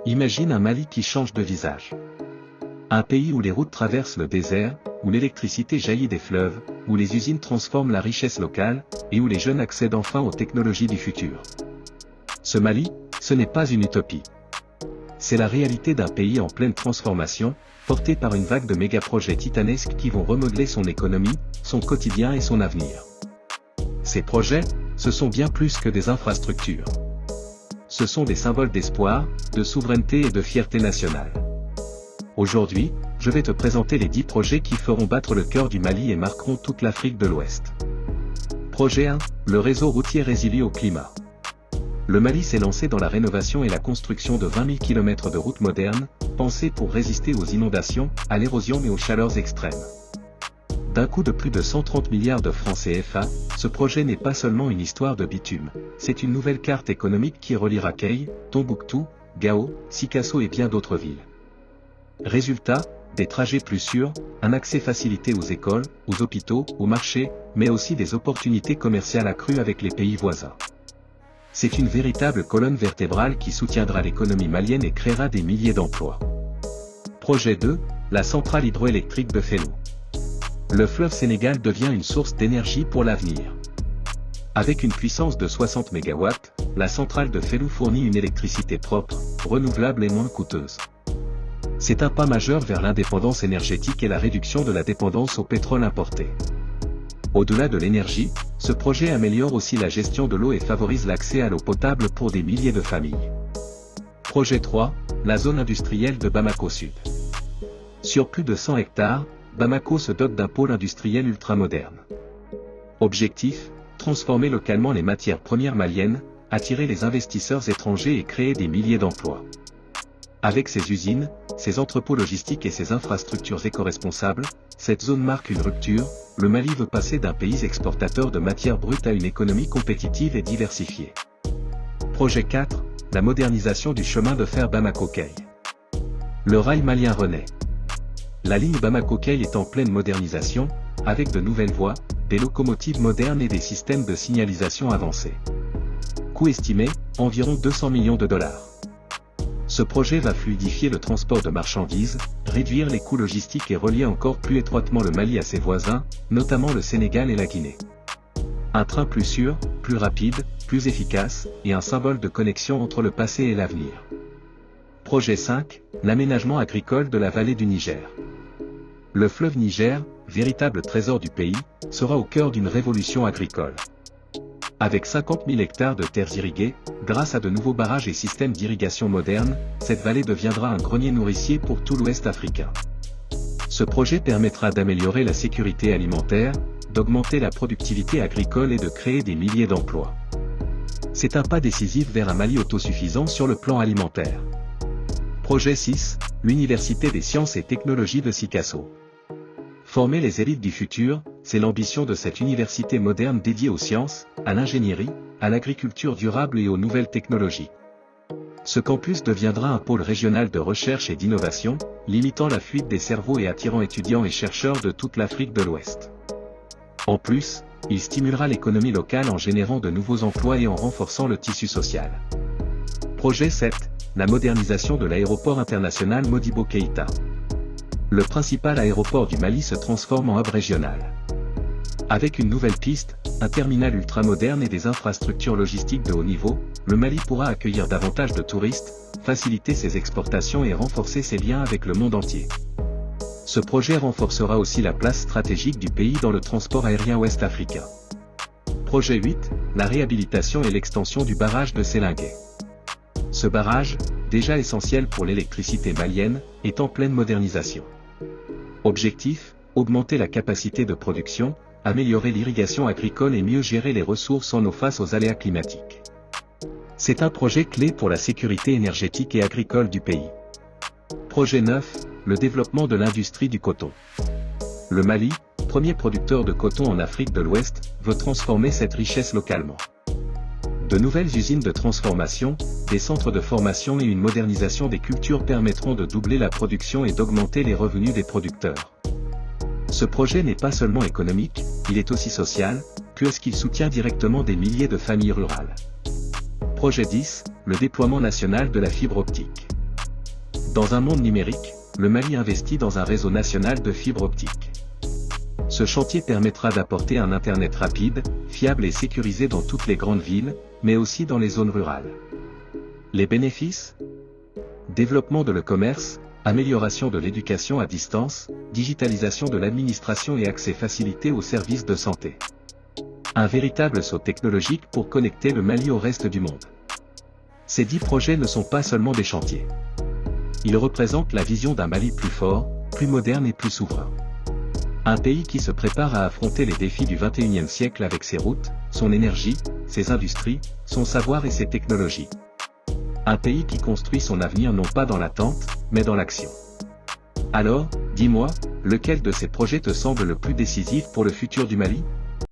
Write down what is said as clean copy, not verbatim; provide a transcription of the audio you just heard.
Imagine un Mali qui change de visage. Un pays où les routes traversent le désert, où l'électricité jaillit des fleuves, où les usines transforment la richesse locale, et où les jeunes accèdent enfin aux technologies du futur. Ce Mali, ce n'est pas une utopie. C'est la réalité d'un pays en pleine transformation, porté par une vague de méga-projets titanesques qui vont remodeler son économie, son quotidien et son avenir. Ces projets, ce sont bien plus que des infrastructures. Ce sont des symboles d'espoir, de souveraineté et de fierté nationale. Aujourd'hui, je vais te présenter les 10 projets qui feront battre le cœur du Mali et marqueront toute l'Afrique de l'Ouest. Projet 1, le réseau routier résilient au climat. Le Mali s'est lancé dans la rénovation et la construction de 20 000 km de routes modernes, pensées pour résister aux inondations, à l'érosion et aux chaleurs extrêmes. D'un coût de plus de 130 milliards de francs CFA, ce projet n'est pas seulement une histoire de bitume, c'est une nouvelle carte économique qui reliera Key, Tombouctou, Gao, Sikasso et bien d'autres villes. Résultat, des trajets plus sûrs, un accès facilité aux écoles, aux hôpitaux, aux marchés, mais aussi des opportunités commerciales accrues avec les pays voisins. C'est une véritable colonne vertébrale qui soutiendra l'économie malienne et créera des milliers d'emplois. Projet 2, la centrale hydroélectrique de Fellou. Le fleuve Sénégal devient une source d'énergie pour l'avenir. Avec une puissance de 60 MW, la centrale de Fellou fournit une électricité propre, renouvelable et moins coûteuse. C'est un pas majeur vers l'indépendance énergétique et la réduction de la dépendance au pétrole importé. Au-delà de l'énergie, ce projet améliore aussi la gestion de l'eau et favorise l'accès à l'eau potable pour des milliers de familles. Projet 3, la zone industrielle de Bamako Sud. Sur plus de 100 hectares, Bamako se dote d'un pôle industriel ultramoderne. Objectif, transformer localement les matières premières maliennes, attirer les investisseurs étrangers et créer des milliers d'emplois. Avec ses usines, ses entrepôts logistiques et ses infrastructures éco-responsables, cette zone marque une rupture. Le Mali veut passer d'un pays exportateur de matières brutes à une économie compétitive et diversifiée. Projet 4, la modernisation du chemin de fer Bamako-Key. Le rail malien renaît. La ligne Bamako-Key est en pleine modernisation, avec de nouvelles voies, des locomotives modernes et des systèmes de signalisation avancés. Coût estimé, environ 200 millions de dollars. Ce projet va fluidifier le transport de marchandises, réduire les coûts logistiques et relier encore plus étroitement le Mali à ses voisins, notamment le Sénégal et la Guinée. Un train plus sûr, plus rapide, plus efficace, et un symbole de connexion entre le passé et l'avenir. Projet 5, l'aménagement agricole de la vallée du Niger. Le fleuve Niger, véritable trésor du pays, sera au cœur d'une révolution agricole. Avec 50 000 hectares de terres irriguées, grâce à de nouveaux barrages et systèmes d'irrigation modernes, cette vallée deviendra un grenier nourricier pour tout l'Ouest africain. Ce projet permettra d'améliorer la sécurité alimentaire, d'augmenter la productivité agricole et de créer des milliers d'emplois. C'est un pas décisif vers un Mali autosuffisant sur le plan alimentaire. Projet 6, l'Université des sciences et technologies de Sikasso. Former les élites du futur, c'est l'ambition de cette université moderne dédiée aux sciences, à l'ingénierie, à l'agriculture durable et aux nouvelles technologies. Ce campus deviendra un pôle régional de recherche et d'innovation, limitant la fuite des cerveaux et attirant étudiants et chercheurs de toute l'Afrique de l'Ouest. En plus, il stimulera l'économie locale en générant de nouveaux emplois et en renforçant le tissu social. Projet 7, la modernisation de l'aéroport international Modibo Keïta. Le principal aéroport du Mali se transforme en hub régional. Avec une nouvelle piste, un terminal ultramoderne et des infrastructures logistiques de haut niveau, le Mali pourra accueillir davantage de touristes, faciliter ses exportations et renforcer ses liens avec le monde entier. Ce projet renforcera aussi la place stratégique du pays dans le transport aérien ouest-africain. Projet 8, la réhabilitation et l'extension du barrage de Sélingué. Ce barrage, déjà essentiel pour l'électricité malienne, est en pleine modernisation. Objectif, augmenter la capacité de production, améliorer l'irrigation agricole et mieux gérer les ressources en eau face aux aléas climatiques. C'est un projet clé pour la sécurité énergétique et agricole du pays. Projet 9, le développement de l'industrie du coton. Le Mali, premier producteur de coton en Afrique de l'Ouest, veut transformer cette richesse localement. De nouvelles usines de transformation, des centres de formation et une modernisation des cultures permettront de doubler la production et d'augmenter les revenus des producteurs. Ce projet n'est pas seulement économique, il est aussi social, puisqu'il soutient directement des milliers de familles rurales. Projet 10, le déploiement national de la fibre optique. Dans un monde numérique, le Mali investit dans un réseau national de fibres optiques. Ce chantier permettra d'apporter un Internet rapide, fiable et sécurisé dans toutes les grandes villes, mais aussi dans les zones rurales. Les bénéfices ? Développement de l'e-commerce, amélioration de l'éducation à distance, digitalisation de l'administration et accès facilité aux services de santé. Un véritable saut technologique pour connecter le Mali au reste du monde. Ces 10 projets ne sont pas seulement des chantiers. Ils représentent la vision d'un Mali plus fort, plus moderne et plus souverain. Un pays qui se prépare à affronter les défis du XXIe siècle avec ses routes, son énergie, ses industries, son savoir et ses technologies. Un pays qui construit son avenir non pas dans l'attente, mais dans l'action. Alors, dis-moi, lequel de ces projets te semble le plus décisif pour le futur du Mali ?